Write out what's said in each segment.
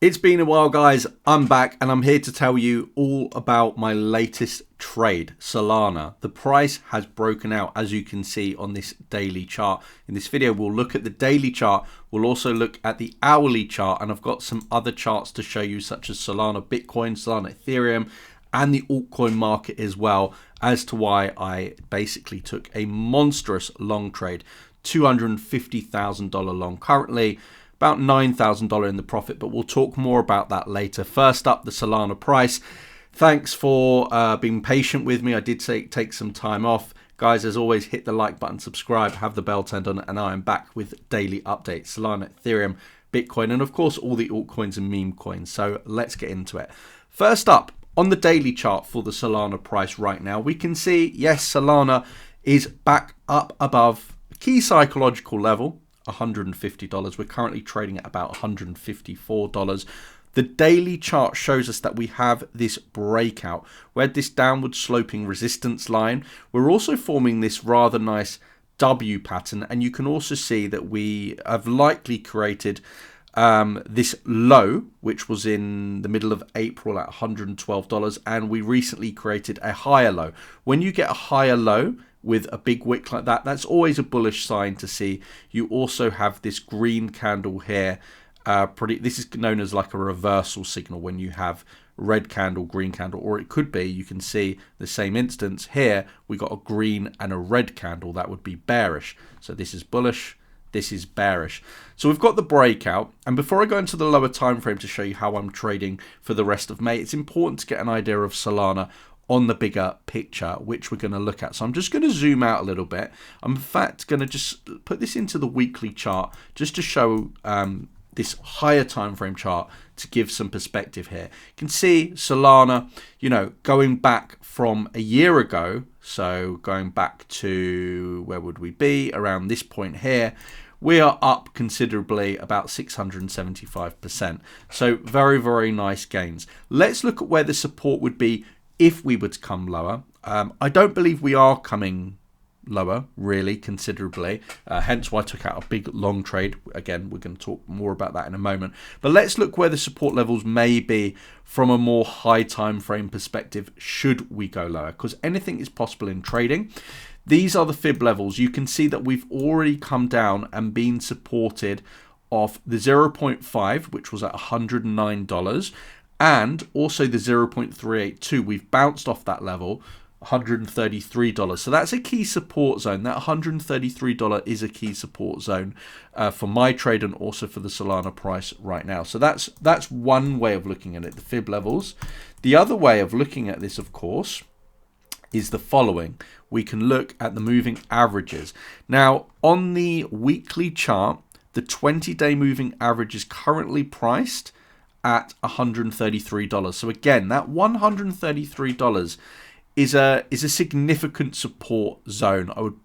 It's been a while, guys. I'm back and I'm here to tell you all about my latest trade, Solana. The price has broken out, as you can see on this daily chart. In this video, we'll look at the daily chart. We'll also look at the hourly chart, and I've got some other charts to show you, such as Solana Bitcoin, Solana Ethereum, and the altcoin market as well, as to why I basically took a monstrous long trade, $250,000 long currently. About $9,000 in the profit, but we'll talk more about that later. First up, the Solana price. Thanks for being patient with me. I did take some time off. Guys, as always, hit the like button, subscribe, have the bell turned on, and I am back with daily updates. Solana, Ethereum, Bitcoin, and of course, all the altcoins and meme coins. So let's get into it. First up, on the daily chart for the Solana price right now, we can see, yes, Solana is back up above key psychological level, $150. We're currently trading at about $154. The daily chart shows us that we have this breakout. We had this downward sloping resistance line. We're also forming this rather nice W pattern, and you can also see that we have likely created this low, which was in the middle of April at $112, and we recently created a higher low. When you get a higher low with a big wick like that, that's always a bullish sign to see. You also have this green candle here. This is known as like a reversal signal when you have red candle, green candle, or it could be, you can see the same instance here, we got a green and a red candle. That would be bearish. So this is bullish, this is bearish. So we've got the breakout, and before I go into the lower time frame to show you how I'm trading for the rest of May, it's important to get an idea of Solana on the bigger picture, which we're going to look at. So I'm just going to zoom out a little bit. I'm in fact going to just put this into the weekly chart just to show this higher time frame chart to give some perspective here. You can see Solana, going back from a year ago, so going back to, where would we be, around this point here, we are up considerably, about 675%. So very, very nice gains. Let's look at where the support would be if we were to come lower. I don't believe we are coming lower, really, considerably. Hence why I took out a big long trade. Again, we're going to talk more about that in a moment. But let's look where the support levels may be from a more high time frame perspective should we go lower, because anything is possible in trading. These are the fib levels. You can see that we've already come down and been supported off the 0.5, which was at $109. And also the 0.382, we've bounced off that level, $133. So that's a key support zone. That $133 is a key support zone for my trade and also for the Solana price right now. So that's one way of looking at it, the fib levels. The other way of looking at this, of course, is the following. We can look at the moving averages. Now, on the weekly chart, the 20-day moving average is currently priced at $133. So again, that $133 is a significant support zone. I would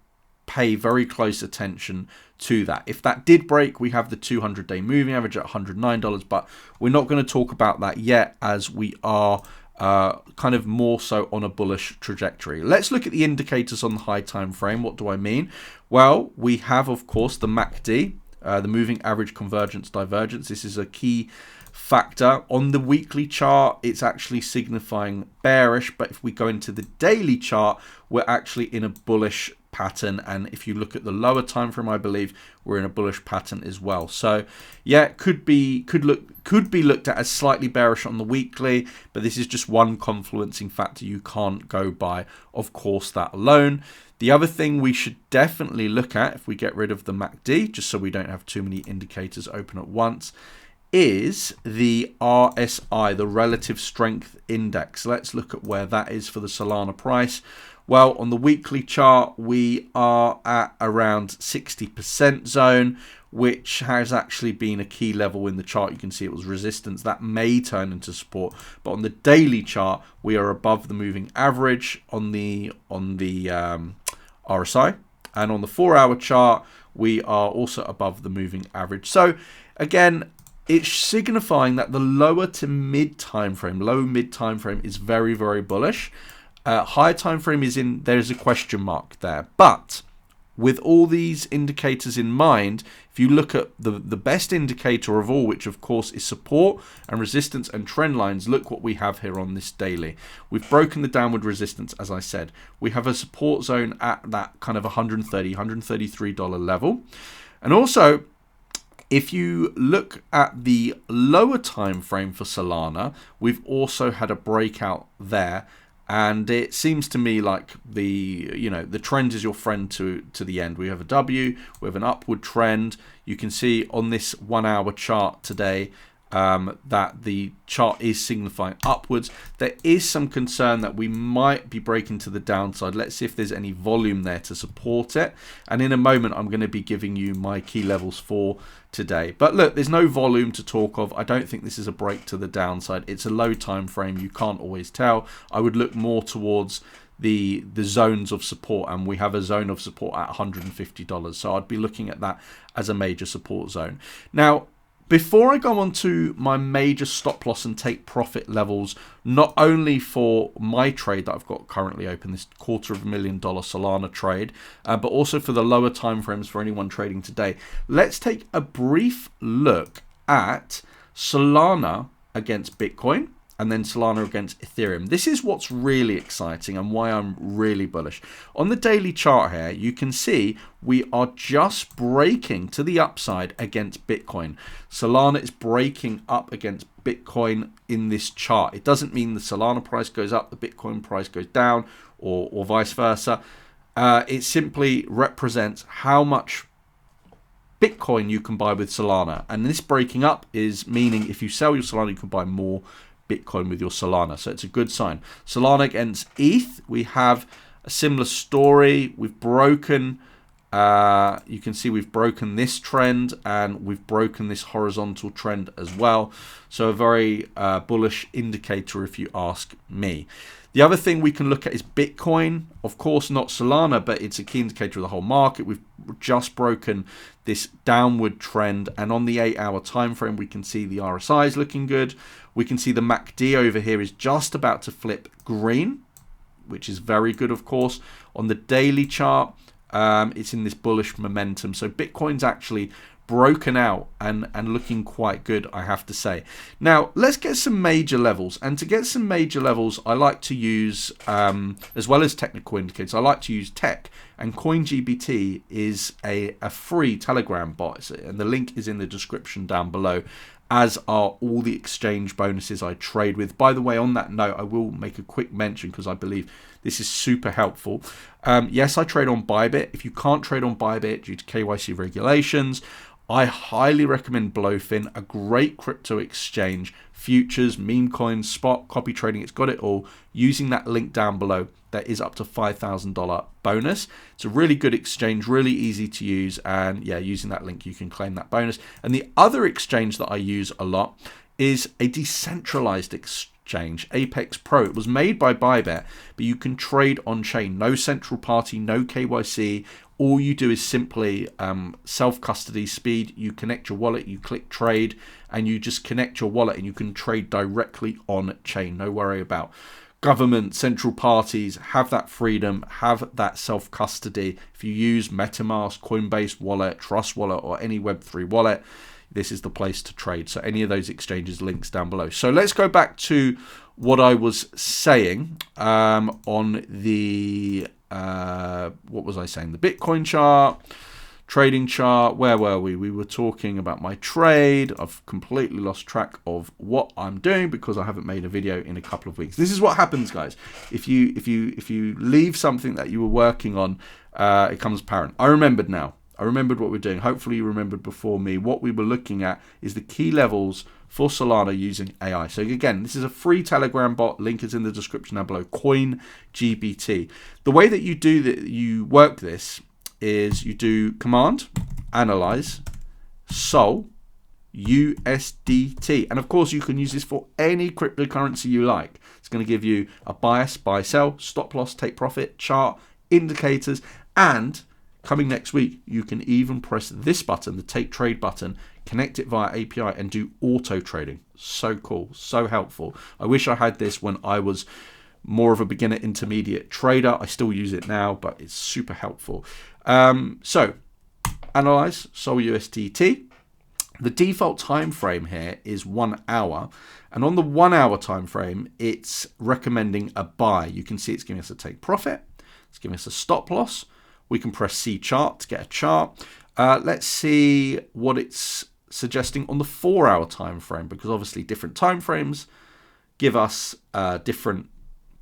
pay very close attention to that. If that did break, we have the 200-day moving average at $109, but we're not going to talk about that yet, as we are kind of more so on a bullish trajectory. Let's look at the indicators on the high time frame. What do I mean? Well, we have, of course, the MACD, the moving average convergence divergence. This is a key factor. On the weekly chart, it's actually signifying bearish, but if we go into the daily chart, we're actually in a bullish pattern, and if you look at the lower time frame, I believe we're in a bullish pattern as well. So yeah, could be looked at as slightly bearish on the weekly, but this is just one confluencing factor. You can't go by, of course, that alone. The other thing we should definitely look at, if we get rid of the MACD, just so we don't have too many indicators open at once, is the RSI, the relative strength index. Let's look at where that is for the Solana price. Well, on the weekly chart, we are at around 60% zone, which has actually been a key level in the chart. You can see it was resistance. That may turn into support. But on the daily chart, we are above the moving average on the RSI. And on the 4-hour chart, we are also above the moving average. So again, it's signifying that the lower to mid time frame, is very, very bullish. Higher time frame is there's a question mark there. But with all these indicators in mind, if you look at the best indicator of all, which of course is support and resistance and trend lines, look what we have here on this daily. We've broken the downward resistance, as I said. We have a support zone at that kind of $130, $133 level. And also, if you look at the lower time frame for Solana, we've also had a breakout there. And it seems to me like the trend is your friend to the end. We have a W, we have an upward trend. You can see on this 1 hour chart today that the chart is signifying upwards. There is some concern that we might be breaking to the downside. Let's see if there's any volume there to support it. And in a moment, I'm going to be giving you my key levels for today. But look, there's no volume to talk of. I don't think this is a break to the downside. It's a low time frame. You can't always tell. I would look more towards the zones of support, and we have a zone of support at $150. So I'd be looking at that as a major support zone. Now, before I go on to my major stop loss and take profit levels, not only for my trade that I've got currently open, this $250,000 Solana trade, but also for the lower time frames for anyone trading today, let's take a brief look at Solana against Bitcoin and then Solana against Ethereum. This is what's really exciting and why I'm really bullish. On the daily chart here, you can see we are just breaking to the upside against Bitcoin. Solana is breaking up against Bitcoin in this chart. It doesn't mean the Solana price goes up, the Bitcoin price goes down, or vice versa. It simply represents how much Bitcoin you can buy with Solana. And this breaking up is meaning if you sell your Solana, you can buy more Bitcoin with your Solana. So it's a good sign. Solana against ETH, we have a similar story. We've broken, you can see we've broken this trend and we've broken this horizontal trend as well. So a very bullish indicator if you ask me. The other thing we can look at is Bitcoin. Of course, not Solana, but it's a key indicator of the whole market. We've just broken this downward trend, and on the 8 hour time frame, we can see the RSI is looking good. We can see the MACD over here is just about to flip green, which is very good, of course. On the daily chart, it's in this bullish momentum. So Bitcoin's actually broken out and looking quite good, I have to say. Now, let's get some major levels. And to get some major levels, I like to use, as well as technical indicators, I like to use tech. And CoinGPT is a free Telegram bot. And the link is in the description down below, as are all the exchange bonuses I trade with. By the way, on that note, I will make a quick mention because I believe this is super helpful. Yes, I trade on Bybit. If you can't trade on Bybit due to KYC regulations, I highly recommend Blowfin, a great crypto exchange, futures, meme coins, spot, copy trading. It's got it all. Using that link down below, there is up to $5,000 bonus. It's a really good exchange, really easy to use. And yeah, using that link, you can claim that bonus. And the other exchange that I use a lot is a decentralized exchange, Apex Pro. It was made by Bybit, but you can trade on chain. No central party, no KYC. All you do is simply self-custody speed. You connect your wallet, you click trade, and you just connect your wallet and you can trade directly on chain. No worry about government, central parties. Have that freedom, have that self-custody. If you use MetaMask, Coinbase wallet, Trust wallet, or any Web3 wallet, this is the place to trade. So any of those exchanges, links down below. So let's go back to what I was saying on the what was I saying? The Bitcoin chart, trading chart. Where were we? We were talking about my trade. I've completely lost track of what I'm doing because I haven't made a video in a couple of weeks. This is what happens, guys. If you leave something that you were working on, it comes apparent. I remembered now. I remembered what we're doing. Hopefully you remembered before me. What we were looking at is the key levels for Solana using AI. So again, this is a free Telegram bot. Link is in the description down below. CoinGPT. The way that you do that, you work this is you do command analyze SOL USDT, and of course you can use this for any cryptocurrency you like. It's going to give you a bias, buy, sell, stop loss, take profit, chart, indicators, and coming next week, you can even press this button, the take trade button, connect it via API and do auto trading. So cool, so helpful. I wish I had this when I was more of a beginner intermediate trader. I still use it now, but it's super helpful. So analyze SOL USDT. The default time frame here is 1 hour, and on the 1 hour time frame, it's recommending a buy. You can see it's giving us a take profit. It's giving us a stop loss. We can press see chart to get a chart. Let's see what it's suggesting on the 4 hour time frame, because obviously different time frames give us different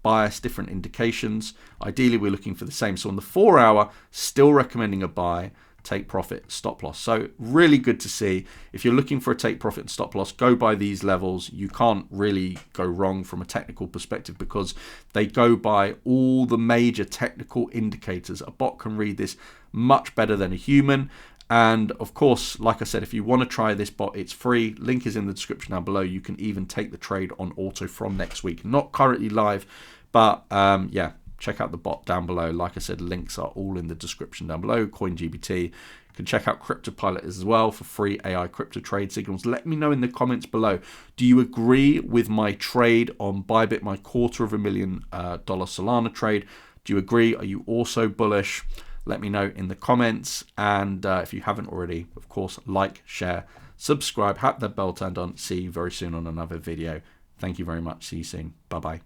bias, different indications. Ideally, we're looking for the same. So on the 4 hour, still recommending a buy, take profit, stop loss. So really good to see. If you're looking for a take profit and stop loss, go by these levels. You can't really go wrong from a technical perspective because they go by all the major technical indicators. A bot can read this much better than a human. And of course, like I said, if you want to try this bot, it's free. Link is in the description down below. You can even take the trade on auto from next week. Not currently live, but yeah, check out the bot down below. Like I said, links are all in the description down below. CoinGPT. You can check out 𝗕𝗫𝗄𝗧 as well for free AI crypto trade signals. Let me know in the comments below. Do you agree with my trade on Bybit, my $250,000 Solana trade? Do you agree? Are you also bullish? Let me know in the comments. And if you haven't already, of course, like, share, subscribe, hit that bell turned on. See you very soon on another video. Thank you very much. See you soon. Bye-bye.